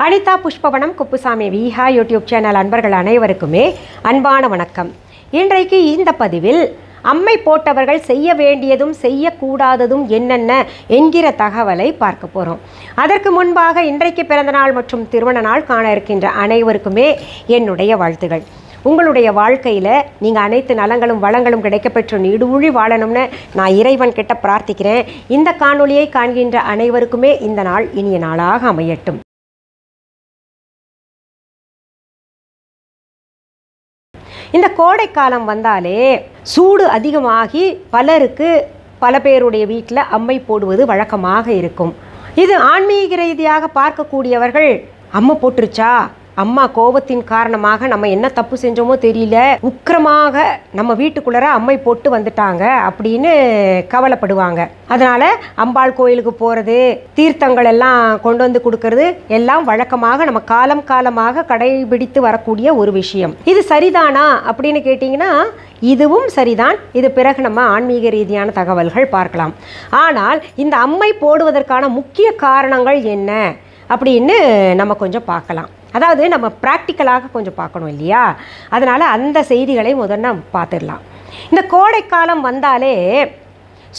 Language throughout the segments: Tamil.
அனிதா புஷ்பவனம் குப்புசாமி விஹா யூடியூப் சேனல் அன்பர்கள் அனைவருக்குமே அன்பான வணக்கம். இன்றைக்கு இந்த பதிவில் அம்மை போட்டவர்கள் செய்ய வேண்டியதும் செய்யக்கூடாததும் என்னென்ன என்கிற தகவலை பார்க்க போகிறோம். அதற்கு முன்பாக இன்றைக்கு பிறந்தநாள் மற்றும் திருமண நாள் காண இருக்கின்ற அனைவருக்குமே என்னுடைய வாழ்த்துகள். உங்களுடைய வாழ்க்கையில் நீங்கள் அனைத்து நலங்களும் வளங்களும் கிடைக்கப்பெற்று நீடுழி வாழணும்னு நான் இறைவன் கிட்ட பிரார்த்திக்கிறேன். இந்த காணொளியை காண்கின்ற அனைவருக்குமே இந்த நாள் இனிய நாளாக அமையட்டும். இந்த கோடைக்காலம் வந்தாலே சூடு அதிகமாகி பல பேருடைய வீட்டில் அம்மை போடுவது வழக்கமாக இருக்கும். இது ஆன்மீக ரீதியாக பார்க்கக்கூடியவர்கள் அம்மை போட்டுருச்சா, அம்மா கோபத்தின் காரணமாக நம்ம என்ன தப்பு செஞ்சோமோ தெரியல, உக்கிரமாக நம்ம வீட்டுக்குள்ளே அம்மை போட்டு வந்துட்டாங்க அப்படின்னு கவலைப்படுவாங்க. அதனால் அம்பாள் கோயிலுக்கு போகிறது, தீர்த்தங்கள் எல்லாம் கொண்டு வந்து கொடுக்கறது எல்லாம் வழக்கமாக நம்ம காலமாக கடைபிடித்து வரக்கூடிய ஒரு விஷயம். இது சரிதானா அப்படின்னு கேட்டிங்கன்னா இதுவும் சரிதான். இது பிறகு நம்ம ஆன்மீக ரீதியான தகவல்கள் பார்க்கலாம். ஆனால் இந்த அம்மை போடுவதற்கான முக்கிய காரணங்கள் என்ன அப்படின்னு நம்ம கொஞ்சம் பார்க்கலாம். அதாவது நம்ம ப்ராக்டிக்கலாக கொஞ்சம் பார்க்கணும் இல்லையா? அதனால் அந்த செய்திகளை முதல்ல நம்ம பார்த்துடலாம். இந்த கோடைக்காலம் வந்தாலே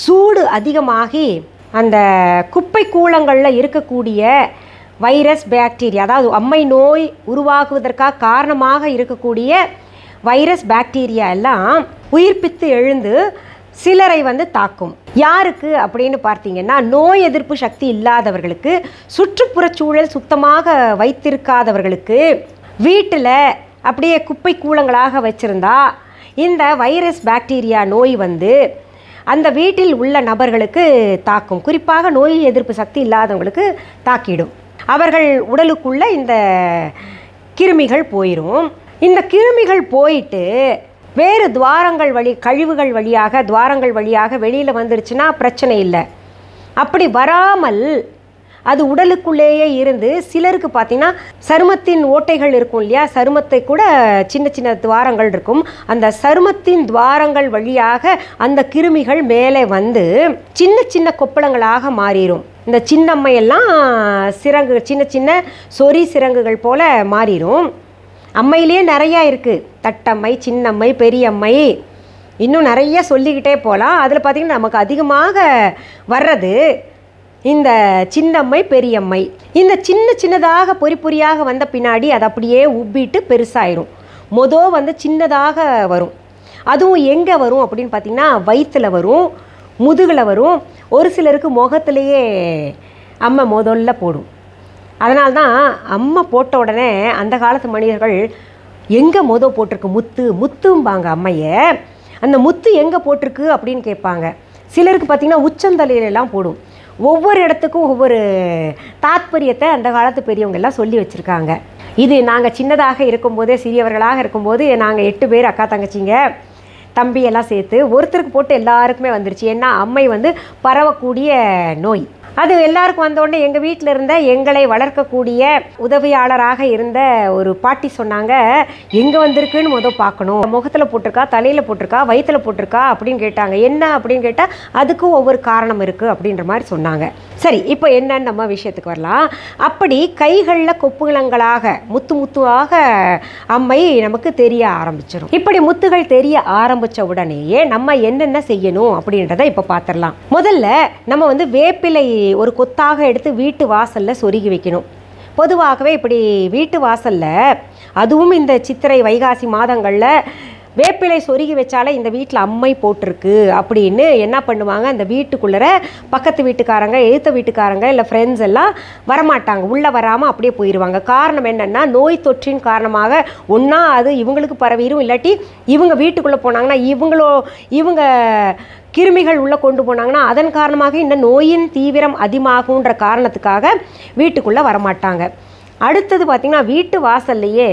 சூடு அதிகமாகி அந்த குப்பை கூளங்களில் இருக்கக்கூடிய வைரஸ் பாக்டீரியா, அதாவது அம்மை நோய் உருவாகுவதற்காக காரணமாக இருக்கக்கூடிய வைரஸ் பாக்டீரியா எல்லாம் உயிர்ப்பித்து எழுந்து சிலரை தாக்கும். யாருக்கு அப்படின்னு பார்த்தீங்கன்னா, நோய் எதிர்ப்பு சக்தி இல்லாதவர்களுக்கு, சுற்றுப்புறச் சூழல் சுத்தமாக வைத்திருக்காதவர்களுக்கு, வீட்டில் அப்படியே குப்பை கூளங்களாக வச்சுருந்தா இந்த வைரஸ் பாக்டீரியா நோய் அந்த வீட்டில் உள்ள நபர்களுக்கு தாக்கும். குறிப்பாக நோய் எதிர்ப்பு சக்தி இல்லாதவங்களுக்கு தாக்கிடும். அவர்கள் உடலுக்குள்ளே இந்த கிருமிகள் போயிடும். இந்த கிருமிகள் போயிட்டு வேறு கழிவுகள் வழியாக வெளியில் வந்துருச்சுன்னா பிரச்சனை இல்லை. அப்படி வராமல் அது உடலுக்குள்ளேயே இருந்து சிலருக்கு பார்த்திங்கன்னா சருமத்தின் ஓட்டைகள் இருக்கும் இல்லையா, சருமத்தை கூட சின்ன துவாரங்கள் இருக்கும். அந்த சருமத்தின் துவாரங்கள் வழியாக அந்த கிருமிகள் மேலே சின்ன கொப்பளங்களாக மாறிடும். இந்த சின்னம்மையெல்லாம் சின்ன சொறி சிறங்குகள் போல் மாறிடும். அம்மையிலேயே நிறையா இருக்குது. தட்டம்மை, சின்னம்மை, பெரியம்மை, இன்னும் நிறைய சொல்லிக்கிட்டே போகலாம். அதில் பார்த்திங்கன்னா நமக்கு அதிகமாக வர்றது இந்த சின்னம்மை, பெரியம்மை. இந்த சின்னதாக பொறியாக வந்த பின்னாடி அது அப்படியே உப்பிட்டு பெருசாயிரும். சின்னதாக வரும். அதுவும் எங்கே வரும் அப்படின்னு பார்த்திங்கன்னா வயிற்றில் வரும், முதுகில் வரும். ஒரு சிலருக்கு முகத்திலேயே அம்மை முதல்ல போடும். அதனால்தான் அம்மை போட்ட உடனே அந்த காலத்து மனிதர்கள் எங்கே போட்டிருக்கு, முத்தும்பாங்க அம்மையை. அந்த முத்து எங்கே போட்டிருக்கு அப்படின்னு கேட்பாங்க. சிலருக்கு பார்த்திங்கன்னா உச்சந்தலையிலெல்லாம் போடும். ஒவ்வொரு இடத்துக்கும் ஒவ்வொரு தாத்பரியத்தை அந்த காலத்து பெரியவங்க எல்லாம் சொல்லி வச்சுருக்காங்க. இது நாங்கள் சின்னதாக இருக்கும்போதே, சிறியவர்களாக இருக்கும்போது நாங்கள் 8 பேர் அக்கா தங்கச்சிங்க தம்பியெல்லாம் சேர்த்து ஒருத்தருக்கு போட்டு எல்லாருக்குமே வந்துருச்சு. ஏன்னா அம்மை பரவக்கூடிய நோய். அது எல்லாருக்கும் வந்தோடனே எங்கள் வீட்டில் இருந்த எங்களை வளர்க்கக்கூடிய உதவியாளராக இருந்த ஒரு பாட்டி சொன்னாங்க, எங்கே வந்திருக்குன்னு பார்க்கணும், முகத்தில் போட்டிருக்கா, தலையில் போட்டிருக்கா, வயிற்றில் போட்டிருக்கா அப்படின்னு கேட்டாங்க. என்ன அப்படின்னு கேட்டால் அதுக்கும் ஒவ்வொரு காரணம் இருக்குது அப்படின்ற மாதிரி சொன்னாங்க. சரி, இப்போ என்னன்னு நம்ம விஷயத்துக்கு வரலாம். அப்படி கைகளில் கொப்புளங்களாக முத்துவாக அம்மை நமக்கு தெரிய ஆரம்பிச்சிடும். இப்படி முத்துகள் தெரிய ஆரம்பித்த உடனேயே நம்ம என்னென்ன செய்யணும் அப்படின்றத இப்போ பார்த்துடலாம். முதல்ல நம்ம வேப்பிலை ஒரு கொத்தாக எடுத்து வீட்டு வாசலில் சொருகி வைக்கணும். பொதுவாகவே இப்படி வீட்டு வாசலில், அதுவும் இந்த சித்திரை வைகாசி மாதங்களில் வேப்பிலை சொருகி வச்சாலே இந்த வீட்டில் அம்மை போட்டிருக்கு அப்படின்னு என்ன பண்ணுவாங்க, அந்த வீட்டுக்குள்ளே பக்கத்து வீட்டுக்காரங்க, எழுத்த வீட்டுக்காரங்க இல்லை ஃப்ரெண்ட்ஸ் எல்லாம் வரமாட்டாங்க, உள்ளே வராமல் அப்படியே போயிடுவாங்க. காரணம் என்னென்னா, நோய் தொற்றின் காரணமாக ஒன்றா அது இவங்களுக்கு பரவிடும், இல்லாட்டி இவங்க வீட்டுக்குள்ளே போனாங்கன்னா இவங்க கிருமிகள் உள்ளே கொண்டு போனாங்கன்னா அதன் காரணமாக இந்த நோயின் தீவிரம் அதிகமாகுன்ற காரணத்துக்காக வீட்டுக்குள்ளே வரமாட்டாங்க. அடுத்தது பார்த்திங்கன்னா, வீட்டு வாசல்லையே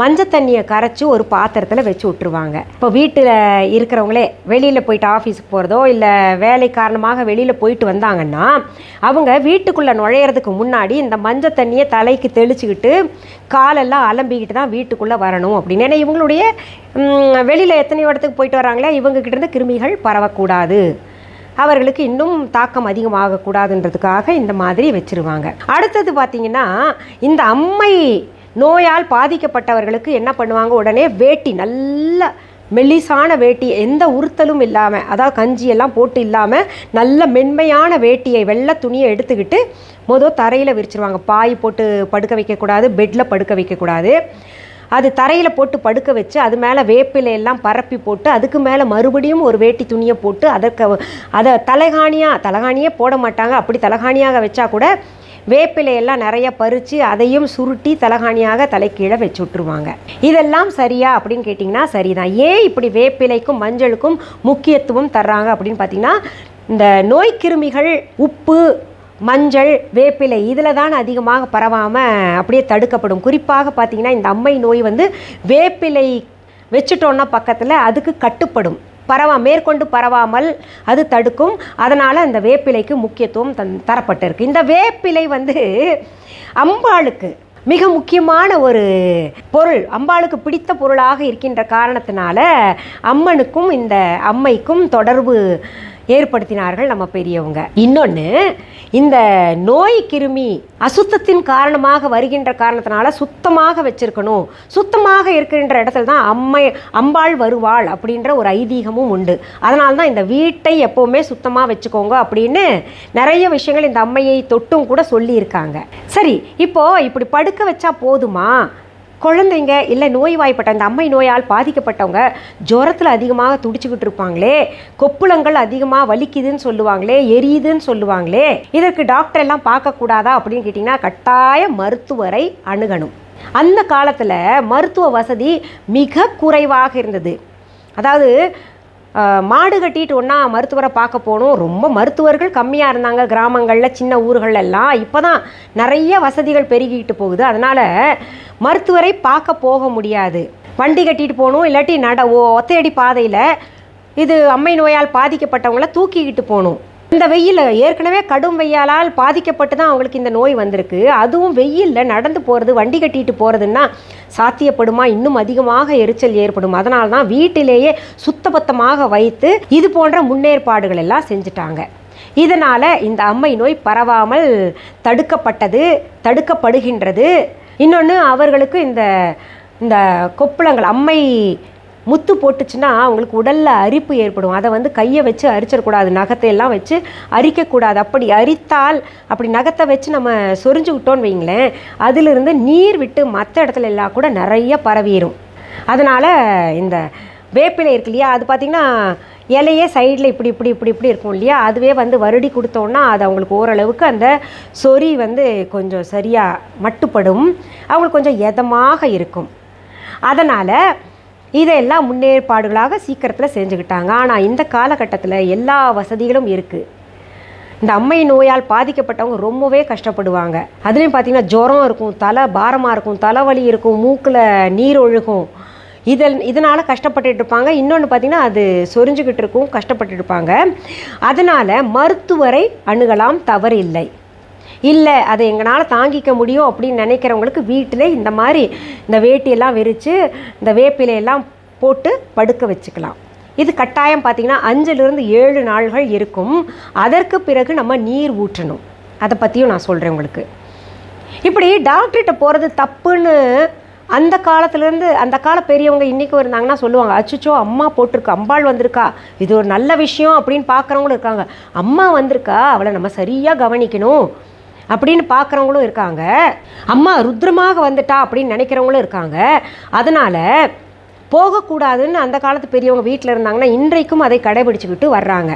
மஞ்சள் தண்ணியை கரைச்சி ஒரு பாத்திரத்தில் வச்சு விட்டுருவாங்க. இப்போ வீட்டில் இருக்கிறவங்களே வெளியில் போயிட்டு ஆஃபீஸுக்கு போகிறதோ இல்லை வேலை காரணமாக வெளியில் போயிட்டு வந்தாங்கன்னா அவங்க வீட்டுக்குள்ளே நுழையிறதுக்கு முன்னாடி இந்த மஞ்சள் தண்ணியை தலைக்கு தெளிச்சுக்கிட்டு காலெல்லாம் அலம்பிக்கிட்டு தான் வீட்டுக்குள்ளே வரணும் அப்படின்னு. ஏன்னா இவங்களுடைய வெளியில் எத்தனையோ இடத்துக்கு போயிட்டு வராங்களே, இவங்ககிட்டேருந்து கிருமிகள் பரவக்கூடாது அவர்களுக்கு இன்னும் தாக்கம் அதிகமாகக்கூடாதுன்றதுக்காக இந்த மாதிரி வச்சுருவாங்க. அடுத்தது பார்த்திங்கன்னா, இந்த அம்மை நோயால் பாதிக்கப்பட்டவர்களுக்கு என்ன பண்ணுவாங்க, உடனே வேட்டி நல்ல மெல்லிசான வேட்டி, எந்த உறுத்தலும் இல்லாமல், அதாவது கஞ்சியெல்லாம் போட்டு இல்லாமல் நல்ல மென்மையான வேட்டியை, வெள்ளை துணியை எடுத்துக்கிட்டு தரையில் விரிச்சிருவாங்க. பாய் போட்டு படுக்க வைக்கக்கூடாது, பெட்டில் படுக்க வைக்கக்கூடாது. அது தரையில் போட்டு படுக்க வச்சு அது மேலே வேப்பிலையெல்லாம் பரப்பி போட்டு அதுக்கு மேலே மறுபடியும் ஒரு வேட்டி துணியை போட்டு அதை தலகாணியே போட மாட்டாங்க. அப்படி தலகாணியாக வச்சா கூட வேப்பிலையெல்லாம் நிறைய பறித்து அதையும் சுருட்டி தலகாணியாக தலைக்கீழே வச்சு விட்ருவாங்க. இதெல்லாம் சரியா அப்படின்னு கேட்டிங்கன்னா சரிதான். ஏன் இப்படி வேப்பிலைக்கும் மஞ்சளுக்கும் முக்கியத்துவம் தர்றாங்க அப்படின்னு பார்த்திங்கன்னா, இந்த நோய்க்கிருமிகள் உப்பு, மஞ்சள், வேப்பிலை இதில் தான் அதிகமாக பரவாமல் அப்படியே தடுக்கப்படும். குறிப்பாக பார்த்திங்கன்னா, இந்த அம்மை நோய் வேப்பிலை வச்சுட்டோன்னா பக்கத்தில் அதுக்கு கட்டுப்படும், மேற்கொண்டு பரவாமல் அது தடுக்கும். அதனால் அந்த வேப்பிலைக்கு முக்கியத்துவம் தரப்பட்டிருக்கு. இந்த வேப்பிலை அம்பாளுக்கு மிக முக்கியமான ஒரு பொருள், அம்பாளுக்கு பிடித்த பொருளாக இருக்கின்ற காரணத்தினால அம்மனுக்கும் இந்த அம்மைக்கும் தொடர்பு ஏற்படுத்தினார்கள் நம்ம பெரியவங்க. இன்னொன்று, இந்த நோய் கிருமி அசுத்தத்தின் காரணமாக வருகின்ற காரணத்தினால சுத்தமாக வச்சிருக்கணும். சுத்தமாக இருக்கின்ற இடத்துல தான் அம்பாள் வருவாள் அப்படின்ற ஒரு ஐதீகமும் உண்டு. அதனால தான் இந்த வீட்டை எப்போவுமே சுத்தமாக வச்சுக்கோங்க அப்படின்னு நிறைய விஷயங்கள் இந்த அம்மையை தொட்டும் கூட சொல்லியிருக்காங்க. சரி, இப்போது இப்படி படுக்க வச்சா போதுமா? குழந்தைங்க இல்லை நோய்வாய்ப்பட்ட இந்த அம்மை நோயால் பாதிக்கப்பட்டவங்க ஜுரத்தில் அதிகமாக துடிச்சுக்கிட்டு இருப்பாங்களே, கொப்புளங்கள் அதிகமாக வலிக்குதுன்னு சொல்லுவாங்களே, எரியுதுன்னு சொல்லுவாங்களே, இதற்கு டாக்டர் எல்லாம் பார்க்கக்கூடாதா அப்படின்னு கேட்டிங்கன்னா, கட்டாய மருத்துவரை அணுகணும். அந்த காலத்தில் மருத்துவ வசதி மிக குறைவாக இருந்தது. அதாவது மாடு கட்டிட்டு ஒன்றா மருத்துவரை பார்க்க போகணும். ரொம்ப மருத்துவர்கள் கம்மியாக இருந்தாங்க கிராமங்களில், சின்ன ஊர்களெல்லாம். இப்போ தான் நிறைய வசதிகள் பெருகிட்டு போகுது. அதனால் மருத்துவரை பார்க்க போக முடியாது. வண்டி கட்டிட்டு போகணும், இல்லாட்டி ஒத்தையடி பாதையில் இது அம்மை நோயால் பாதிக்கப்பட்டவங்கள தூக்கிக்கிட்டு போகணும். இந்த வெயில் ஏற்கனவே கடும் வெயிலால் பாதிக்கப்பட்டு தான் அவங்களுக்கு இந்த நோய் வந்திருக்கு. அதுவும் வெயிலில் நடந்து போகிறது, வண்டி கட்டிட்டு போகிறதுன்னா சாத்தியப்படுமா? இன்னும் அதிகமாக எரிச்சல் ஏற்படும். அதனால தான் வீட்டிலேயே சுத்தபத்தமாக வைத்து இது போன்ற முன்னேற்பாடுகள் எல்லாம் செஞ்சுட்டாங்க. இதனால் இந்த அம்மை நோய் பரவாமல் தடுக்கப்படுகின்றது. இன்னொன்று, அவர்களுக்கு இந்த கொப்புளங்கள் அம்மை முத்து போட்டுச்சுன்னா அவங்களுக்கு உடலில் அரிப்பு ஏற்படும். அதை கையை வச்சு அரிச்சிடக்கூடாது, நகத்தை எல்லாம் வச்சு அரிக்கக்கூடாது. அப்படி அரித்தால், அப்படி நகத்தை வச்சு நம்ம சொரிஞ்சு விட்டோன்னு வைங்களேன், அதிலிருந்து நீர் விட்டு மற்ற இடத்துல எல்லாம் கூட நிறைய பரவிடும். அதனால் இந்த வேப்பிலை இருக்கு இல்லையா, அது பார்த்திங்கன்னா இலையே சைடில் இப்படி இப்படி இப்படி இப்படி இருக்கும் இல்லையா, அதுவே வருடி கொடுத்தோன்னா அது அவங்களுக்கு ஓரளவுக்கு அந்த சொறி கொஞ்சம் சரியாக மட்டுப்படும், அவங்களுக்கு கொஞ்சம் எதமாக இருக்கும். அதனால் இதெல்லாம் முன்னேற்பாடுகளாக சீக்கிரத்தில் செஞ்சுக்கிட்டாங்க. ஆனால் இந்த காலகட்டத்தில் எல்லா வசதிகளும் இருக்குது. இந்த அம்மை நோயால் பாதிக்கப்பட்டவங்க ரொம்பவே கஷ்டப்படுவாங்க. அதுலேயும் பார்த்திங்கன்னா ஜுரம் இருக்கும், தலை பாரமாக இருக்கும், தலைவலி இருக்கும், மூக்கில் நீர் ஒழுகும். இதனால் கஷ்டப்பட்டுட்டு இருப்பாங்க. இன்னொன்று பார்த்திங்கன்னா அது சொரிஞ்சுக்கிட்டு இருக்கும், கஷ்டப்பட்டு இருப்பாங்க. அதனால் மருத்துவரை அணுகலாம், தவறு இல்லை. அதை எங்களால் தாங்கிக்க முடியும் அப்படின்னு நினைக்கிறவங்களுக்கு வீட்டில் இந்த மாதிரி இந்த வேட்டியெல்லாம் விரித்து இந்த வேப்பிலையெல்லாம் போட்டு படுக்க வச்சுக்கலாம். இது கட்டாயம் பார்த்திங்கன்னா 5-7 நாள்கள் இருக்கும். அதற்கு பிறகு நம்ம நீர் ஊற்றணும். அதை பற்றியும் நான் சொல்கிறேன் உங்களுக்கு. இப்படி டாக்டர்கிட்ட போகிறது தப்புன்னு அந்த காலத்துலேருந்து, அந்த கால பெரியவங்க இன்றைக்கும் இருந்தாங்கன்னா சொல்லுவாங்க, அச்சுச்சோ அம்மா போட்டிருக்கு, அம்பாள் வந்திருக்கா, இது ஒரு நல்ல விஷயம் அப்படின்னு பார்க்குறவங்களும் இருக்காங்க. அம்மா வந்திருக்கா, அவளை நம்ம சரியாக கவனிக்கணும் அப்படின்னு பார்க்குறவங்களும் இருக்காங்க. அம்மா ருத்ரமாக வந்துட்டா அப்படின்னு நினைக்கிறவங்களும் இருக்காங்க. அதனால் போகக்கூடாதுன்னு அந்த காலத்து பெரியவங்க வீட்டில் இருந்தாங்கன்னா இன்றைக்கும் அதை கடைபிடிச்சிக்கிட்டு வர்றாங்க.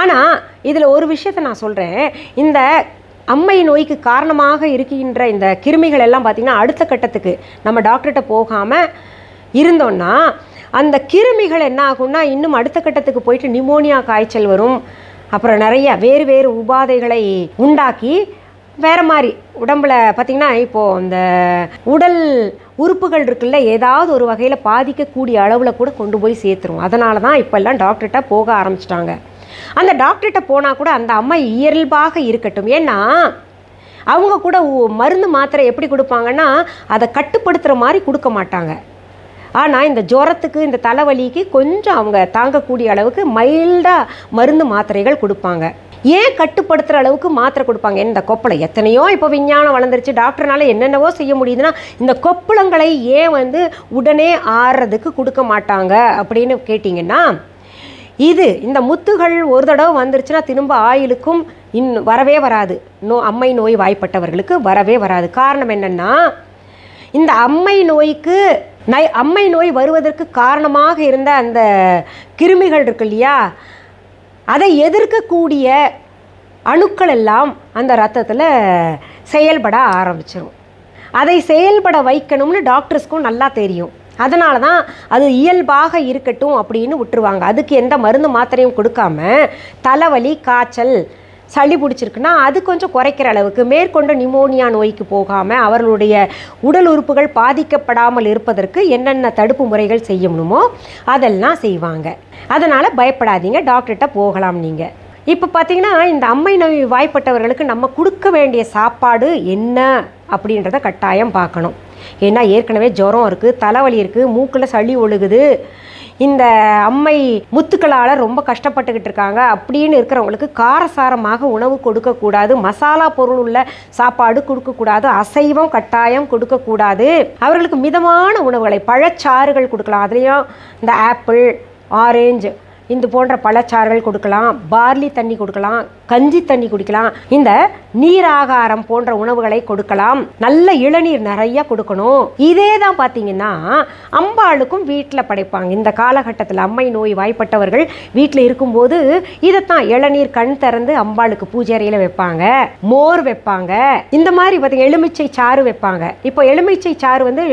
ஆனால் இதில் ஒரு விஷயத்தை நான் சொல்கிறேன். இந்த அம்மை நோய்க்கு காரணமாக இருக்கின்ற இந்த கிருமிகள் எல்லாம் பார்த்திங்கன்னா அடுத்த கட்டத்துக்கு நம்ம டாக்டர்கிட்ட போகாமல் இருந்தோன்னா அந்த கிருமிகள் என்ன ஆகும்னா இன்னும் அடுத்த கட்டத்துக்கு போயிட்டு நிமோனியா காய்ச்சல் வரும். அப்புறம் நிறைய வேறு வேறு உபாதைகளை உண்டாக்கி வேறு மாதிரி உடம்பில் பார்த்திங்கன்னா இப்போது இந்த உடல் உறுப்புகள் இருக்குல்ல, ஏதாவது ஒரு வகையில் பாதிக்கக்கூடிய அளவில் கூட கொண்டு போய் சேர்த்துரும். அதனால தான் இப்போல்லாம் டாக்டர்கிட்ட போக ஆரம்பிச்சிட்டாங்க. அந்த டாக்டர்கிட்ட போனால் கூட அந்த அம்மை இயல்பாக இருக்கட்டும். ஏன்னா அவங்க கூட மருந்து மாத்திரை எப்படி கொடுப்பாங்கன்னா அதை கட்டுப்படுத்துகிற மாதிரி கொடுக்க மாட்டாங்க. ஆனால் இந்த ஜுரத்துக்கு இந்த தலைவலிக்கு கொஞ்சம் அவங்க தாங்கக்கூடிய அளவுக்கு மைல்டாக மருந்து மாத்திரைகள் கொடுப்பாங்க. ஏன் கட்டுப்படுத்துகிற அளவுக்கு மாத்திரை கொடுப்பாங்க? இந்த கொப்பளை எத்தனையோ இப்போ விஞ்ஞானம் வளர்ந்துருச்சு, டாக்டர்னால என்னென்னவோ செய்ய முடியுதுன்னா இந்த கொப்பளங்களை ஏன் வந்து உடனே ஆறுறதுக்கு கொடுக்க மாட்டாங்க அப்படின்னு கேட்டிங்கன்னா, இது இந்த முத்துகள் ஒரு தடவை வந்துருச்சுன்னா திரும்ப ஆயுளுக்கும் வரவே வராது. அம்மை நோய் வாய்ப்பட்டவர்களுக்கு வரவே வராது. காரணம் என்னென்னா, இந்த அம்மை நோய் வருவதற்கு காரணமாக இருந்த அந்த கிருமிகள் இருக்கு இல்லையா, அதை எதிர்க்கக்கூடிய அணுக்கள் எல்லாம் அந்த ரத்தத்தில் செயல்பட ஆரம்பிச்சிடும். அதை செயல்பட வைக்கணும்னு டாக்டர்ஸ்க்கும் நல்லா தெரியும். அதனால தான் அது இயல்பாக இருக்கட்டும் அப்படின்னு விட்டுருவாங்க. அதுக்கு எந்த மருந்து மாத்திரையும் கொடுக்காம தலைவலி, காய்ச்சல், சளி பிடிச்சிருக்குன்னா அது கொஞ்சம் குறைக்கிற அளவுக்கு, மேற்கொண்டு நிமோனியா நோய்க்கு போகாமல் அவர்களுடைய உடல் உறுப்புகள் பாதிக்கப்படாமல் இருப்பதற்கு என்னென்ன தடுப்பு முறைகள் செய்யணுமோ அதெல்லாம் செய்வாங்க. அதனால் பயப்படாதீங்க, டாக்டர்கிட்ட போகலாம். நீங்கள் இப்போ பார்த்தீங்கன்னா இந்த அம்மை நோய் வாய்ப்பட்டவர்களுக்கு நம்ம கொடுக்க வேண்டிய சாப்பாடு என்ன அப்படின்றத கட்டாயம் பார்க்கணும். ஏன்னா ஏற்கனவே ஜுரம் இருக்குது, தலைவலி இருக்குது, மூக்கில் சளி ஒழுகுது, இந்த அம்மை முத்துக்களால் ரொம்ப கஷ்டப்பட்டுக்கிட்டு இருக்காங்க அப்படின்னு இருக்கிறவங்களுக்கு காரசாரமாக உணவு கொடுக்கக்கூடாது, மசாலா பொருள் உள்ள சாப்பாடு கொடுக்கக்கூடாது, அசைவம் கட்டாயம் கொடுக்கக்கூடாது. அவர்களுக்கு மிதமான உணவுகளை, பழச்சாறுகள் கொடுக்கலாம். அதுலேயும் இந்த ஆப்பிள், ஆரஞ்சு இந்த போன்ற பழச்சாறுகள் கொடுக்கலாம், பார்லி தண்ணி கொடுக்கலாம், கஞ்சி தண்ணி குடிக்கலாம், இந்த நீராகாரம் போன்ற உணவுகளை கொடுக்கலாம், நல்ல இளநீர் நிறைய கொடுக்கணும். இதே தான் பார்த்தீங்கன்னா அம்பாளுக்கும் வீட்டில் படைப்பாங்க. இந்த காலகட்டத்தில் அம்மை நோய் வாய்ப்பட்டவர்கள் வீட்டில் இருக்கும்போது இதைத்தான் இளநீர் கண் திறந்து அம்பாளுக்கு பூஜை அறையில் வைப்பாங்க, மோர் வைப்பாங்க, இந்த மாதிரி பார்த்தீங்க எலுமிச்சை சாறு வைப்பாங்க. இப்போ எலுமிச்சை சாறு வந்து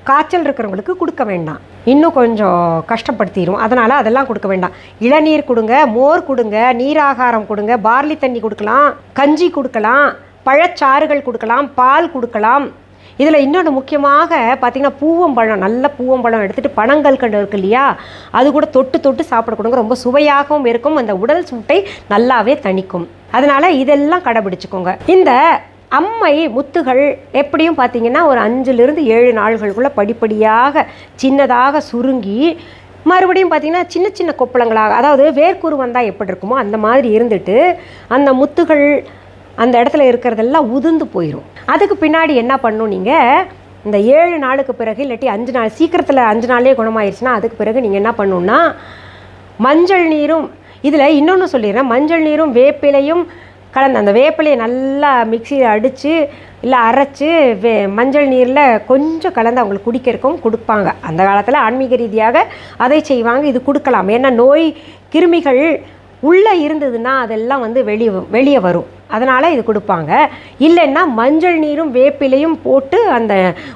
காய்ச்சல் இருக்கிறவங்களுக்கு கொடுக்க வேண்டாம், இன்னும் கொஞ்சம் கஷ்டப்படுத்திடும். அதனால் அதெல்லாம் கொடுக்க வேண்டாம். இளநீர் கொடுங்க, மோர் கொடுங்க, நீராகாரம் கொடுங்க, பார்லி தண்ணி கொடுக்கலாம், கஞ்சி கொடுக்கலாம், பழச்சாறுகள் கொடுக்கலாம், பால் கொடுக்கலாம். இதில் இன்னொன்று முக்கியமாக பார்த்திங்கன்னா பூவம்பழம், நல்ல பூவம்பழம் எடுத்துகிட்டு பனங்கள் கண்டு இருக்கு இல்லையா, அது கூட தொட்டு சாப்பிட கொடுங்க. ரொம்ப சுவையாகவும் இருக்கும், அந்த உடல் சூட்டை நல்லாவே தணிக்கும். அதனால் இதெல்லாம் கடைபிடிச்சிக்கோங்க. இந்த அம்மை முத்துகள் எப்படியும் பார்த்திங்கன்னா ஒரு 5லிருந்து 7 நாள்களுக்குள்ளே படிப்படியாக சின்னதாக சுருங்கி மறுபடியும் பார்த்திங்கன்னா சின்ன சின்ன கொப்பளங்களாக, அதாவது வேர்க்குரு வந்தால் எப்படி இருக்குமோ அந்த மாதிரி இருந்துட்டு அந்த முத்துகள் அந்த இடத்துல இருக்கிறதெல்லாம் உதிர்ந்து போயிடும். அதுக்கு பின்னாடி என்ன பண்ணணும், நீங்கள் இந்த 7 நாளுக்கு பிறகு இல்லாட்டி 5 நாள், சீக்கிரத்தில் 5 நாளே குணமாயிருச்சுன்னா அதுக்கு பிறகு நீங்கள் என்ன பண்ணணுன்னா மஞ்சள் நீரும், இதில் இன்னொன்று சொல்லிடுறேன், மஞ்சள் நீரும் வேப்பிலையும் கலந்து அந்த வேப்பிலையை நல்லா மிக்சியில் அடித்து இல்லை அரைச்சி மஞ்சள் நீரில் கொஞ்சம் கலந்து அவங்களுக்கு குடிக்கிறதுக்கும் கொடுப்பாங்க. அந்த காலத்தில் ஆன்மீக ரீதியாக அதை செய்வாங்க. இது கொடுக்கலாம். ஏன்னா நோய் கிருமிகள் உள்ளே இருந்ததுன்னா அதெல்லாம் வந்து வெளியே வரும், அதனால் இது கொடுப்பாங்க. இல்லைன்னா மஞ்சள் நீரும் வேப்பிலையும் போட்டு அந்த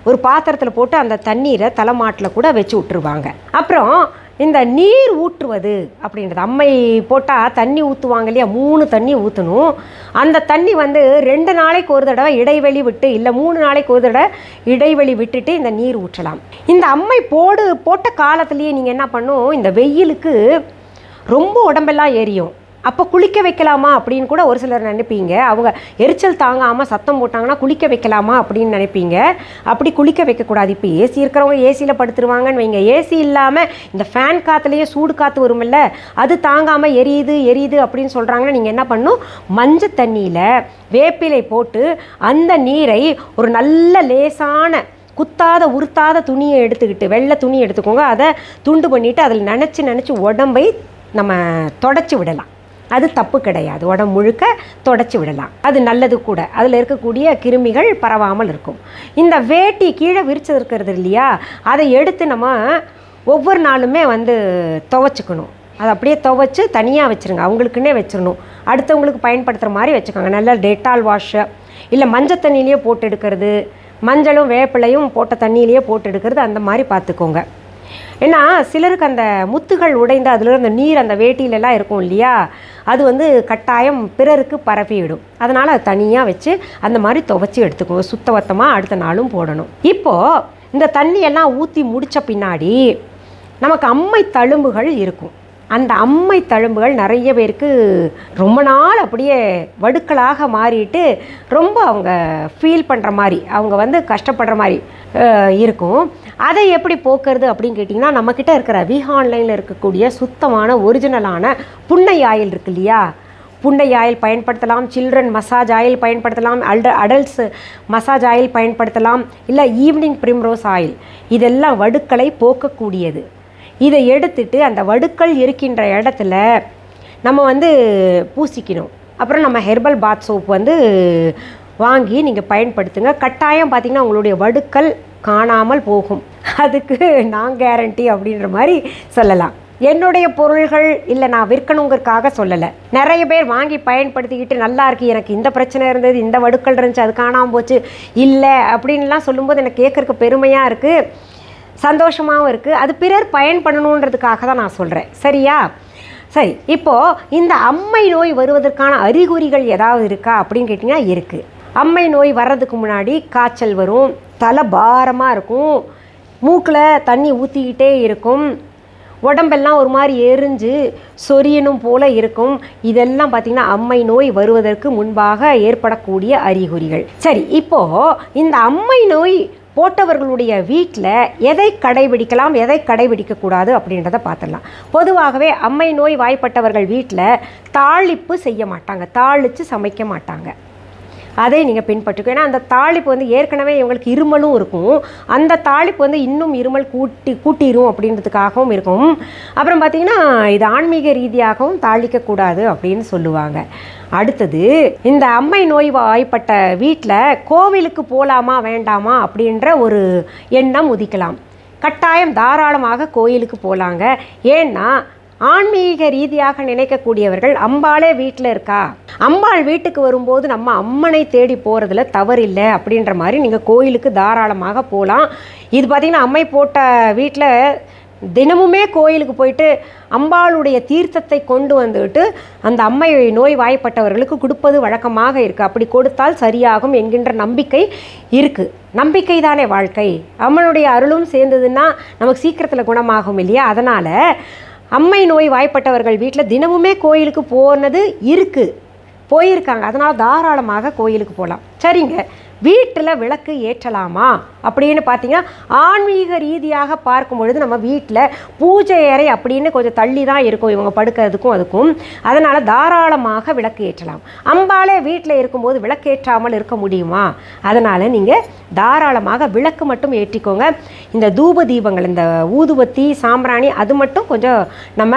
ஒரு பாத்திரத்தில் போட்டு அந்த தண்ணீரை தலைமாட்டில் கூட வச்சு விட்டுருவாங்க. அப்புறம் இந்த நீர் ஊற்றுவது அப்படின்றது, அம்மை போட்டால் தண்ணி ஊற்றுவாங்க இல்லையா, 3 தண்ணி ஊற்றணும். அந்த தண்ணி வந்து 2 நாளைக்கு ஒரு தடவை இடைவெளி விட்டு, இல்லை 3 நாளைக்கு ஒரு தடவை இடைவெளி விட்டுட்டு இந்த நீர் ஊற்றலாம். இந்த அம்மை போட்ட காலத்துலேயே நீங்கள் என்ன பண்ணும், இந்த வெயிலுக்கு ரொம்ப உடம்பெல்லாம் எரியும், அப்போ குளிக்க வைக்கலாமா அப்படின்னு கூட ஒரு சிலர் நினைப்பீங்க. அவங்க எரிச்சல் தாங்காமல் சத்தம் போட்டாங்கன்னா குளிக்க வைக்கலாமா அப்படின்னு நினைப்பீங்க. அப்படி குளிக்க வைக்கக்கூடாது. இப்போ ஏசி இருக்கிறவங்க ஏசியில் படுத்துருவாங்கன்னு வைங்க, ஏசி இல்லாமல் இந்த ஃபேன் காற்றுலேயே சூடு காற்று வருமில்ல, அது தாங்காமல் எரியுது அப்படின்னு சொல்கிறாங்கன்னா நீங்கள் என்ன பண்ணணும், மஞ்சள் தண்ணியில் வேப்பிலை போட்டு அந்த நீரை ஒரு நல்ல லேசான குத்தாத உறுத்தாத துணியை எடுத்துக்கிட்டு, வெள்ளை துணி எடுத்துக்கோங்க, அதை துண்டு பண்ணிவிட்டு அதில் நினச்சி உடம்பை நம்ம தொடச்சி விடலாம். அது தப்பு கிடையாது, உடம்பு முழுக்க தொடச்சி விடலாம், அது நல்லது கூட. அதில் இருக்கக்கூடிய கிருமிகள் பரவாமல் இருக்கும். இந்த வேட்டி கீழே விரிச்சு இருக்கிறது இல்லையா, அதை எடுத்து நம்ம ஒவ்வொரு நாளுமே வந்து துவைச்சிக்கணும். அதை அப்படியே துவைச்சி தனியாக வச்சுருங்க, அவங்களுக்குன்னே வச்சிடணும். அடுத்தவங்களுக்கு பயன்படுத்துகிற மாதிரி வச்சுக்கோங்க. நல்லா டெட்டால் வாஷு இல்லை மஞ்சள் தண்ணியிலேயே போட்டு எடுக்கிறது, மஞ்சளும் வேப்பிலையும் போட்ட தண்ணியிலேயே போட்டு எடுக்கிறது, அந்த மாதிரி பார்த்துக்கோங்க. ஏன்னா சிலருக்கு அந்த முத்துகள் உடைந்து அதில் இருந்த நீர் அந்த வேட்டியிலலாம் இருக்கும் இல்லையா, அது வந்து கட்டாயம் பிறருக்கு பரப்பிவிடும். அதனால் அது தனியாக வச்சு அந்த மாதிரி துவைச்சி எடுத்துக்கோங்க. சுத்தவத்தமாக அடுத்த நாளும் போடணும். இப்போது இந்த தண்ணியெல்லாம் ஊற்றி முடித்த பின்னாடி நமக்கு அம்மை தழும்புகள் இருக்கும். அந்த அம்மை தழும்புகள் நிறைய பேருக்கு ரொம்ப நாள் அப்படியே வடுக்களாக மாறிட்டு ரொம்ப அவங்க ஃபீல் பண்ணுற மாதிரி, அவங்க வந்து கஷ்டப்படுற மாதிரி இருக்கும். அதை எப்படி போக்குறது அப்படின்னு கேட்டிங்கன்னா, நம்மக்கிட்ட இருக்கிற விஹான்லைனில் இருக்கக்கூடிய சுத்தமான ஒரிஜினலான புன்னை ஆயில் இருக்கு இல்லையா, புன்னை ஆயில் பயன்படுத்தலாம், சில்ட்ரன் மசாஜ் ஆயில் பயன்படுத்தலாம், அடல்ட்ஸ் மசாஜ் ஆயில் பயன்படுத்தலாம், இல்லை ஈவினிங் பிரிம்ரோஸ் ஆயில். இதெல்லாம் வடுக்களை போக்கக்கூடியது. இதை எடுத்துட்டு அந்த வடுக்கள் இருக்கின்ற இடத்துல நம்ம வந்து பூசிக்கணும். அப்புறம் நம்ம ஹெர்பல் பாத் சோப் வந்து வாங்கி நீங்கள் பயன்படுத்துங்க. கட்டாயம் பார்த்திங்கன்னா உங்களுடைய வடுக்கள் காணாமல் போகும். அதுக்கு நான் கேரண்டி அப்படின்ற மாதிரி சொல்லலாம். என்னுடைய பொருள்கள் இல்லை, நான் விற்கணுங்கிறதுக்காக சொல்லலை. நிறைய பேர் வாங்கி பயன்படுத்திக்கிட்டு நல்லா இருக்குது, எனக்கு இந்த பிரச்சனை இருந்தது, இந்த வடுக்கள் இருந்துச்சு, அது காணாமல் போச்சு இல்லை அப்படின்லாம் சொல்லும்போது எனக்கு கேட்குறக்கு பெருமையாக இருக்குது, சந்தோஷமாகவும் இருக்குது. அது பிறர் பயன்படணுன்றதுக்காக தான் நான் சொல்கிறேன். சரியா? சரி, இப்போது இந்த அம்மை நோய் வருவதற்கான அறிகுறிகள் ஏதாவது இருக்கா அப்படின்னு கேட்டிங்கன்னா இருக்குது. அம்மை நோய் வர்றதுக்கு முன்னாடி காய்ச்சல் வரும், தலை பாரமாக இருக்கும், மூக்கில் தண்ணி ஊற்றிக்கிட்டே இருக்கும், உடம்பெல்லாம் ஒரு மாதிரி எரிஞ்சு சொரியணும் போல் இருக்கும். இதெல்லாம் பார்த்திங்கன்னா அம்மை நோய் வருவதற்கு முன்பாக ஏற்படக்கூடிய அறிகுறிகள். சரி, இப்போது இந்த அம்மை நோய் போட்டவர்களுடைய வீட்டில் எதை கடைபிடிக்கலாம், எதை கடைபிடிக்கக்கூடாது அப்படின்றத பார்த்துடலாம். பொதுவாகவே அம்மை நோய் வாய்ப்பட்டவர்கள் வீட்டில் தாளிப்பு செய்ய மாட்டாங்க, தாளித்து சமைக்க மாட்டாங்க. அதை நீங்கள் பின்பற்றுக்கும். ஏன்னா அந்த தாளிப்பு வந்து ஏற்கனவே இவங்களுக்கு இருமலும் இருக்கும், அந்த தாளிப்பு வந்து இன்னும் இருமல் கூட்டிரும் அப்படின்றதுக்காகவும் இருக்கும். அப்புறம் பார்த்திங்கன்னா இது ஆன்மீக ரீதியாகவும் தாளிக்கக்கூடாது அப்படின்னு சொல்லுவாங்க. அடுத்தது, இந்த அம்மை நோய் வாய்ப்பட்ட வீட்டில் கோவிலுக்கு போகலாமா வேண்டாமா அப்படின்ற ஒரு எண்ணம் உதிக்கலாம். கட்டாயம் தாராளமாக கோயிலுக்கு போகலாங்க. ஏன்னா ஆன்மீக ரீதியாக நினைக்கக்கூடியவர்கள் அம்பாளே வீட்டில் இருக்கா, அம்பாள் வீட்டுக்கு வரும்போது நம்ம அம்மனை தேடி போகிறதுல தவறில்லை அப்படின்ற மாதிரி நீங்கள் கோயிலுக்கு தாராளமாக போகலாம். இது பார்த்திங்கன்னா அம்மை போட்ட வீட்டில் தினமுமே கோயிலுக்கு போயிட்டு அம்பாளுடைய தீர்த்தத்தை கொண்டு வந்துட்டு அந்த அம்மை நோய் வாய்ப்பட்டவர்களுக்கு கொடுப்பது வழக்கமாக இருக்குது. அப்படி கொடுத்தால் சரியாகும் என்கின்ற நம்பிக்கை இருக்குது. நம்பிக்கை தானே வாழ்க்கை. அம்மனுடைய அருளும் சேர்ந்ததுன்னா நமக்கு சீக்கிரத்தில் குணமாகும் இல்லையா? அதனால் அம்மை நோய் வாய்ப்பட்டவர்கள் வீட்டில் தினமுமே கோயிலுக்கு போனது இருக்குது, போயிருக்காங்க. அதனால் தாராளமாக கோயிலுக்கு போகலாம். சரிங்க, வீட்டில் விளக்கு ஏற்றலாமா அப்படின்னு பார்த்தீங்கன்னா ஆன்மீக ரீதியாக பார்க்கும் பொழுது நம்ம வீட்டில் பூஜை அறை அப்படின்னு கொஞ்சம் தள்ளி தான் இருக்கும் இவங்க படுக்கிறதுக்கும் அதுக்கும். அதனால் தாராளமாக விளக்கு ஏற்றலாம். அம்பாலே வீட்டில் இருக்கும்போது விளக்கு ஏற்றாமல் இருக்க முடியுமா? அதனால் நீங்கள் தாராளமாக விளக்கு மட்டும் ஏற்றிக்கோங்க. இந்த தூப தீபங்கள், இந்த ஊதுபத்தி, சாம்பிராணி அது மட்டும் கொஞ்சம் நம்ம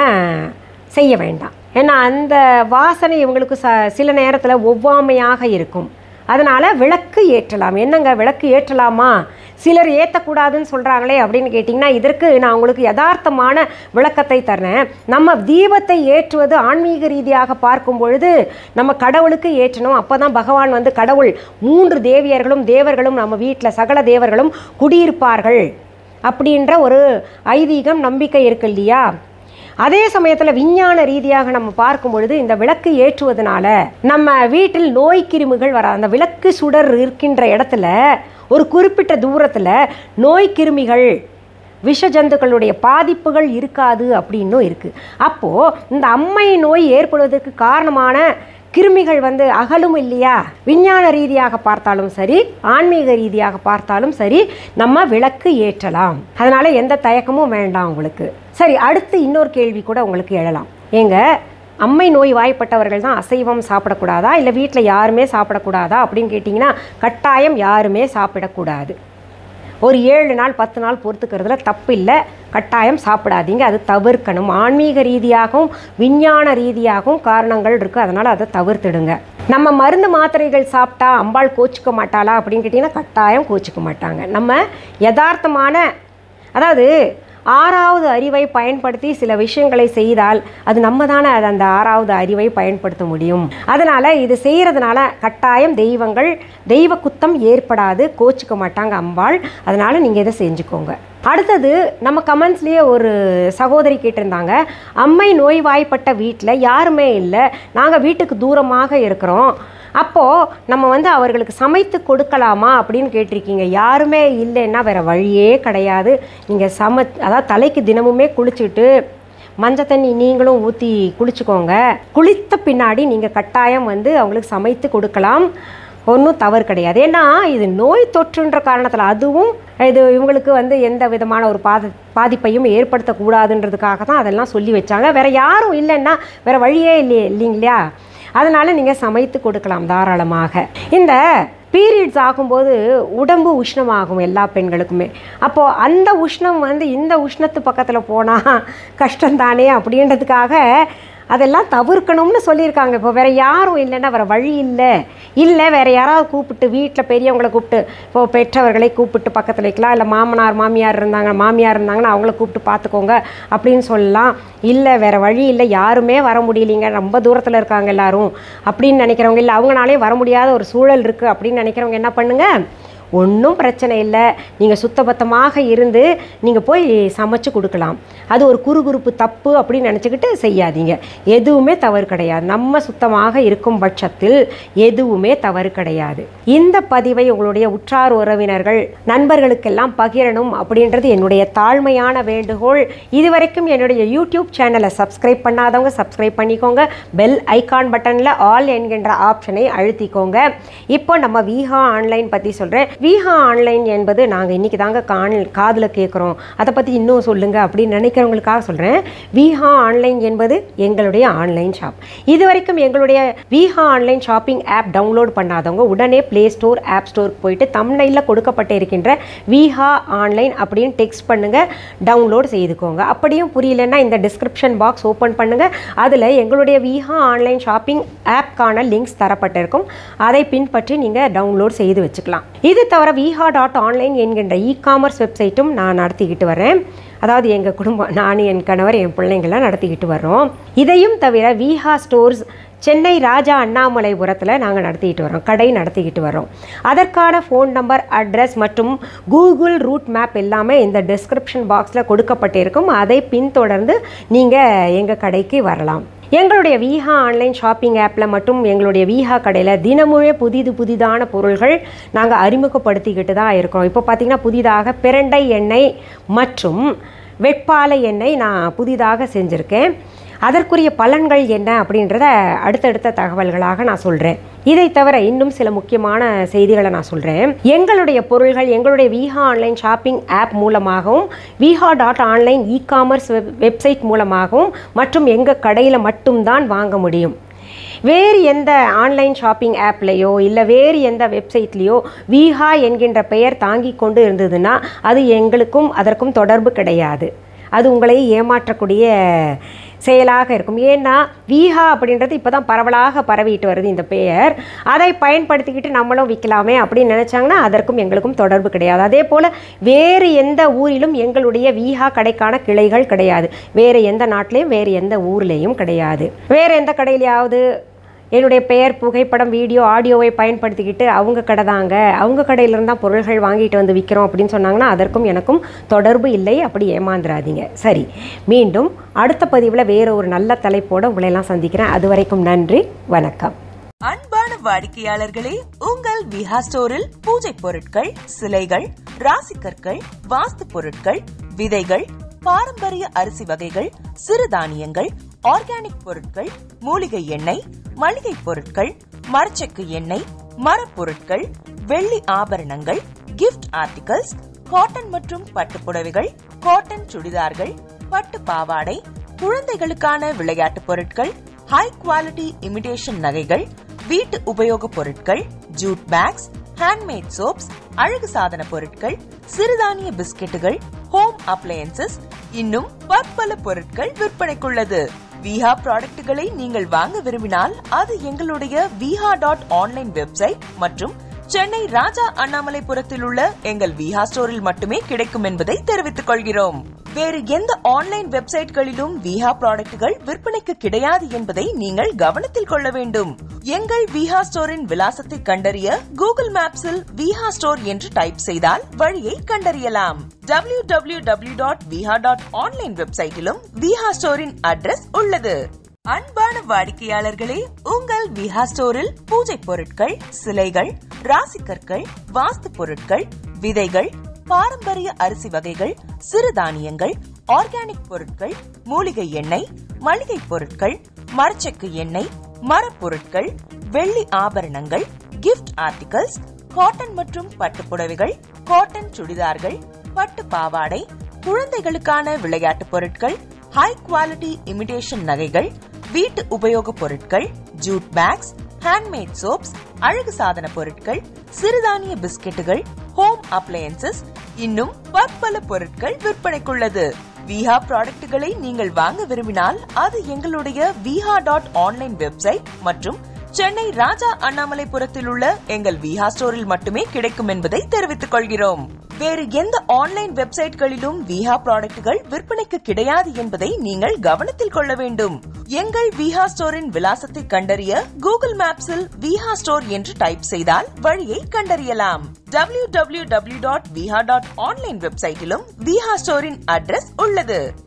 செய்ய வேண்டாம். ஏன்னா அந்த வாசனை இவங்களுக்கு சில நேரத்தில் ஒவ்வாமையாக இருக்கும். அதனால் விளக்கு ஏற்றலாம். என்னங்க விளக்கு ஏற்றலாமா, சிலர் ஏற்றக்கூடாதுன்னு சொல்கிறாங்களே அப்படின்னு கேட்டிங்கன்னா, இதற்கு நான் உங்களுக்கு யதார்த்தமான விளக்கத்தை தரேன். நம்ம தீபத்தை ஏற்றுவது ஆன்மீக ரீதியாக பார்க்கும் பொழுது நம்ம கடவுளுக்கு ஏற்றணும். அப்போ தான் பகவான் வந்து கடவுள் 3 தேவியர்களும் தேவர்களும் நம்ம வீட்டில் சகல தேவர்களும் குடியிருப்பார்கள் அப்படின்ற ஒரு ஐதீகம், நம்பிக்கை இருக்கு இல்லையா? அதே சமயத்தில் விஞ்ஞான ரீதியாக நம்ம பார்க்கும் பொழுது இந்த விளக்கு ஏற்றுவதனால நம்ம வீட்டில் நோய் கிருமிகள் வர, அந்த விளக்கு சுடர் இருக்கின்ற இடத்துல ஒரு குறிப்பிட்ட தூரத்தில் நோய் கிருமிகள், விஷ ஜந்துக்களுடைய பாதிப்புகள் இருக்காது அப்படின்னும் இருக்குது. அப்போது இந்த அம்மை நோய் ஏற்படுவதற்கு காரணமான கிருமிகள் வந்து அகலும் இல்லையா? விஞ்ஞான ரீதியாக பார்த்தாலும் சரி, ஆன்மீக ரீதியாக பார்த்தாலும் சரி, நம்ம விளக்கு ஏற்றலாம். அதனால் எந்த தயக்கமும் வேண்டாம் உங்களுக்கு. சரி, அடுத்து இன்னொரு கேள்வி கூட உங்களுக்கு எழலாம். ஏங்க அம்மை நோய் வாய்ப்பட்டவர்கள் தான் அசைவம் சாப்பிடக்கூடாதா, இல்லை வீட்டில் யாருமே சாப்பிடக்கூடாதா அப்படின்னு கேட்டிங்கன்னா, கட்டாயம் யாருமே சாப்பிடக்கூடாது. ஒரு 7 நாள் 10 நாள் பொறுத்துக்கிறதுல தப்பு இல்லை. கட்டாயம் சாப்பிடாதீங்க, அது தவிர்க்கணும். ஆன்மீக ரீதியாகவும் விஞ்ஞான ரீதியாகவும் காரணங்கள் இருக்குது, அதனால் அதை தவிர்த்துடுங்க. நம்ம மருந்து மாத்திரைகள் சாப்பிட்டா அம்பாள் கோச்சிக்க மாட்டாளா அப்படின்னு கேட்டிங்கன்னா, கட்டாயம் கோச்சிக்க மாட்டாங்க. நம்ம யதார்த்தமான, அதாவது 6வது அறிவை பயன்படுத்தி சில விஷயங்களை செய்தால் அது நம்ம தானே அந்த 6வது அறிவை பயன்படுத்த முடியும். அதனால் இது செய்கிறதுனால கட்டாயம் தெய்வ குத்தம் ஏற்படாது, கோச்சிக்க மாட்டாங்க அம்பாள். அதனால் நீங்கள் இதை செஞ்சுக்கோங்க. அடுத்தது, நம்ம கமெண்ட்ஸ்லேயே ஒரு சகோதரி கேட்டிருந்தாங்க, அம்மை நோய்வாய்ப்பட்ட வீட்டில் யாருமே இல்லை, நாங்கள் வீட்டுக்கு தூரமாக இருக்கிறோம், அப்போது நம்ம வந்து அவர்களுக்கு சமைத்து கொடுக்கலாமா அப்படின்னு கேட்டிருக்கீங்க. யாருமே இல்லைன்னா வேறு வழியே கிடையாது. நீங்கள் அதாவது தலைக்கு தினமுமே குளிச்சுட்டு மஞ்சள் தண்ணி நீங்களும் ஊற்றி குளிச்சுக்கோங்க. குளித்த பின்னாடி நீங்கள் கட்டாயம் வந்து அவங்களுக்கு சமைத்து கொடுக்கலாம். ஒன்றும் தவறு கிடையாது. ஏன்னா இது நோய் தொற்றுன்ற காரணத்தில், அதுவும் இது இவங்களுக்கு வந்து எந்த விதமான ஒரு பாதிப்பையும் ஏற்படுத்தக்கூடாதுன்றதுக்காக தான் அதெல்லாம் சொல்லி வச்சாங்க. வேறு யாரும் இல்லைன்னா வேறு வழியே இல்லைங்களா? அதனால் நீங்கள் சமைத்து கொடுக்கலாம் தாராளமாக. இந்த பீரியட்ஸ் ஆகும்போது உடம்பு உஷ்ணமாகும் எல்லா பெண்களுக்குமே. அப்போது அந்த உஷ்ணம் வந்து இந்த உஷ்ணத்து பக்கத்தில் போனால் கஷ்டம்தானே அப்படின்றதுக்காக அதெல்லாம் தவிர்க்கணும்னு சொல்லியிருக்காங்க. இப்போ வேறு யாரும் இல்லைன்னா வேறு வழி இல்லை வேறு யாராவது கூப்பிட்டு, வீட்டில் பெரியவங்களை கூப்பிட்டு, இப்போது பெற்றவர்களை கூப்பிட்டு பக்கத்தில் வைக்கலாம். இல்லை மாமியார் இருந்தாங்கன்னா அவங்கள கூப்பிட்டு பார்த்துக்கோங்க அப்படின்னு சொல்லலாம். இல்லை வேறு வழி இல்லை, யாருமே வர முடியலைங்க, ரொம்ப தூரத்தில் இருக்காங்க எல்லாரும் அப்படின்னு நினைக்கிறவங்க, இல்லை அவங்களாலே வர முடியாத ஒரு சூழல் இருக்குது அப்படின்னு நினைக்கிறவங்க என்ன பண்ணுங்கள், ஒன்றும் பிரச்சனை இல்லை. நீங்கள் சுத்தபத்தமாக இருந்து நீங்கள் போய் சமைச்சு கொடுக்கலாம். அது ஒரு குறுகுறுப்பு தப்பு அப்படின்னு நினச்சிக்கிட்டு செய்யாதீங்க. எதுவுமே தவறு கிடையாது. நம்ம சுத்தமாக இருக்கும் பட்சத்தில் எதுவுமே தவறு கிடையாது. இந்த பதிவை உங்களுடைய உற்றார் உறவினர்கள் நண்பர்களுக்கெல்லாம் பகிரணும் அப்படின்றது என்னுடைய தாழ்மையான வேண்டுகோள். இதுவரைக்கும் என்னுடைய யூடியூப் சேனலை சப்ஸ்கிரைப் பண்ணாதவங்க சப்ஸ்கிரைப் பண்ணிக்கோங்க. பெல் ஐகான் பட்டனில் ஆல் என்கின்ற ஆப்ஷனை அழுத்திக்கோங்க. இப்போ நம்ம விஹா ஆன்லைன் பற்றி சொல்கிறேன். விஹா ஆன்லைன் என்பது நாங்கள் இன்றைக்கி தாங்க காதில் கேட்குறோம், அதை பற்றி இன்னும் சொல்லுங்கள் அப்படின்னு நினைக்கிறவங்களுக்காக சொல்கிறேன். விஹா ஆன்லைன் என்பது எங்களுடைய ஆன்லைன் ஷாப். இது வரைக்கும் எங்களுடைய Viha online shopping app download பண்ணாதவங்க உடனே ப்ளே ஸ்டோர், ஆப் ஸ்டோருக்கு போயிட்டு தம்ப்நெயிலில் கொடுக்கப்பட்டு இருக்கின்ற விஹா ஆன்லைன் அப்படின்னு டெக்ஸ்ட் பண்ணுங்கள், டவுன்லோட் செய்துக்கோங்க. அப்படியும் புரியலன்னா இந்த டிஸ்கிரிப்ஷன் பாக்ஸ் ஓப்பன் பண்ணுங்கள். அதில் எங்களுடைய விஹா ஆன்லைன் ஷாப்பிங் ஆப்கான லிங்க்ஸ் தரப்பட்டிருக்கும். அதை பின்பற்றி நீங்கள் டவுன்லோட் செய்து வச்சுக்கலாம். இது தவிர viha.online என்கின்ற இ-காமர்ஸ் வெப்சைட்டும் நான் நடத்திக்கிட்டு வரேன். அதாவது எங்கள் குடும்பம், நான், என் கணவர், என் பிள்ளைங்களாம் நடத்திக்கிட்டு வர்றோம். இதையும் தவிர விஹா ஸ்டோர்ஸ் சென்னை ராஜா அண்ணாமலைபுரத்தில் நாங்கள் நடத்திக்கிட்டு வரோம், கடை நடத்திக்கிட்டு வரோம். அதற்கான ஃபோன் நம்பர், அட்ரஸ் மற்றும் கூகுள் ரூட் மேப் எல்லாமே இந்த டிஸ்கிரிப்ஷன் பாக்ஸில் கொடுக்கப்பட்டிருக்கும். அதை பின்தொடர்ந்து நீங்கள் எங்கள் கடைக்கு வரலாம். எங்களுடைய விஹா ஆன்லைன் ஷாப்பிங் ஆப்பில் மட்டும் எங்களுடைய விஹா கடையில் தினமுமே புதிதான பொருள்கள் நாங்கள் அறிமுகப்படுத்திக்கிட்டு தான் இருக்கோம். இப்போ பார்த்திங்கன்னா புதிதாக பிரண்டை எண்ணெய் மற்றும் வெட்பாலை எண்ணெய் நான் புதிதாக செஞ்சுருக்கேன். அதற்குரிய பலன்கள் என்ன அப்படின்றத அடுத்தடுத்த தகவல்களாக நான் சொல்கிறேன். இதை தவிர இன்னும் சில முக்கியமான செய்திகளை நான் சொல்கிறேன். எங்களுடைய பொருள்கள் எங்களுடைய விஹா ஆன்லைன் ஷாப்பிங் ஆப் மூலமாகவும் viha.online இ-காமர்ஸ் வெப்சைட் மூலமாகவும் மற்றும் எங்கள் கடையில் மட்டும்தான் வாங்க முடியும். வேறு எந்த ஆன்லைன் ஷாப்பிங் ஆப்லேயோ இல்லை வேறு எந்த வெப்சைட்லேயோ விஹா என்கின்ற பெயர் தாங்கி கொண்டு இருந்ததுன்னா அது எங்களுக்கும் அதற்கும் தொடர்பு கிடையாது. அது உங்களை ஏமாற்றக்கூடிய செயலாக இருக்கும். ஏன்னா விஹா அப்படின்றது இப்போ தான் பரவலாக பரவிட்டு வருது இந்த பெயர். அதை பயன்படுத்திக்கிட்டு நம்மளும் விற்கலாமே அப்படின்னு நினச்சாங்கன்னா அதற்கும் எங்களுக்கும் தொடர்பு கிடையாது. அதே போல் வேறு எந்த ஊரிலும் எங்களுடைய விஹா கடைக்கான கிளைகள் கிடையாது. வேறு எந்த நாட்டிலையும் வேறு எந்த ஊர்லேயும் கிடையாது. வேறு எந்த கடையிலையாவது என்னுடைய பெயர், புகைப்படம், வீடியோ, ஆடியோவை பயன்படுத்திக்கிட்டு அவங்க கடை தாங்க, அவங்க கடையிலிருந்து தான் பொருள்கள் வாங்கிட்டு வந்து விற்கிறோம் அப்படின்னு சொன்னாங்கன்னா அதற்கும் எனக்கும் தொடர்பு இல்லை. அப்படி ஏமாந்துடாதீங்க. சரி, மீண்டும் அடுத்த பதிவில் வேறு ஒரு நல்ல தலைப்போடு உங்களையெல்லாம் சந்திக்கிறேன். அது வரைக்கும் நன்றி, வணக்கம். அன்பான வாடிக்கையாளர்களே, உங்கள் விஹா ஸ்டோரில் பூஜை பொருட்கள், சிலைகள், ராசிக்கற்கள், வாஸ்து பொருட்கள், விதைகள், பாரம்பரிய அரிசி வகைகள், சிறுதானியங்கள், ஆர்கானிக் பொருட்கள், மூலிகை எண்ணெய், மளிகை பொருட்கள், மரச்செக்கு எண்ணெய், மரப்பொருட்கள், வெள்ளி ஆபரணங்கள், கிஃப்ட் ஆர்டிகல்ஸ், காட்டன் மற்றும் பட்டு புடவைகள், காட்டன் சுடிதார்கள், பட்டு பாவாடை, குழந்தைகளுக்கான விளையாட்டு பொருட்கள், ஹை குவாலிட்டி இமிடேஷன் நகைகள், வீட்டு உபயோக பொருட்கள், ஜூட் பேக்ஸ், ஹேண்ட்மேட் சோப்ஸ், அழகு சாதன பொருட்கள், சிறுதானிய பிஸ்கெட்டுகள், ஹோம் அப்ளையன்சஸ், இன்னும் பற்பல பொருட்கள் விற்பனைக்குள்ளது. விஹா ப்ராடக்ட்களை நீங்கள் வாங்க விரும்பினால் அது எங்களுடைய viha.online வெப்சைட் மற்றும் சென்னை ராஜா அண்ணாமலைபுரத்தில் உள்ள எங்கள் விஹா ஸ்டோரில் மட்டுமே கிடைக்கும் என்பதை தெரிவித்துக் கொள்கிறோம். வேறு எந்த ஆன்லைன் வெப்சைட்களிலும் விஹா ப்ராடக்ட்கள் விற்பனைக்கு கிடையாது என்பதை நீங்கள் கவனத்தில் கொள்ள வேண்டும். எங்கள் விஹா ஸ்டோரின் விலாசத்தை கண்டறிய கூகுள் மேப்ஸில் விஹா ஸ்டோர் என்று டைப் செய்தால் வழியை கண்டறியலாம். www.viha.online வெப்சைட்டிலும் விஹா ஸ்டோரின் அட்ரஸ் உள்ளது. அன்பான வாடிக்கையாளர்களே, உங்கள் விஹா ஸ்டோரில் பூஜை பொருட்கள், சிலைகள், ராசிக்கற்கள், வாஸ்து பொருட்கள், விதைகள், பாரம்பரிய அரிசி வகைகள், சிறுதானியங்கள், ஆர்கானிக் பொருட்கள், மூலிகை எண்ணெய், மளிகை பொருட்கள், மரச்செக்கு எண்ணெய், மரப்பொருட்கள், வெள்ளி ஆபரணங்கள், கிஃப்ட் ஆர்டிகல்ஸ், காட்டன் மற்றும் பட்டு புடவைகள், காட்டன் சுடிதார்கள், பட்டு பாவாடை, குழந்தைகளுக்கான விளையாட்டு பொருட்கள், ஹை குவாலிட்டி இமிடேஷன் நகைகள், வீட்டு உபயோக பொருட்கள், ஜூட் பேக்ஸ், ஹேண்ட்மேட் சோப்ஸ், அழகு சாதன பொருட்கள், சிறுதானிய பிஸ்கெட்டுகள், ஹோம் அப்ளையன்சஸ், இன்னும் பற்பல பொருட்கள் விற்பனைக்குள்ளது. விஹா ப்ராடக்ட்களை நீங்கள் வாங்க விரும்பினால் அது எங்களுடைய viha.online வெப்சைட் மற்றும் சென்னை ராஜா அண்ணாமலைபுரத்தில் உள்ள எங்கள் விஹா ஸ்டோரில் மட்டுமே கிடைக்கும் என்பதை தெரிவித்துக் கொள்கிறோம். வேறு எந்த ஆன்லைன் வெப்சைட்களிலும் விஹா ப்ராடக்ட்கள் விற்பனைக்கு கிடையாது என்பதை நீங்கள் கவனத்தில் கொள்ள வேண்டும். எங்கள் விஹா ஸ்டோரின் விலாசத்தை கண்டறிய கூகுள் மேப்ஸில் விஹா ஸ்டோர் என்று டைப் செய்தால் வழியை கண்டறியலாம். www.viha.online வெப்சைட்டிலும் விஹா ஸ்டோரின் அட்ரஸ் உள்ளது.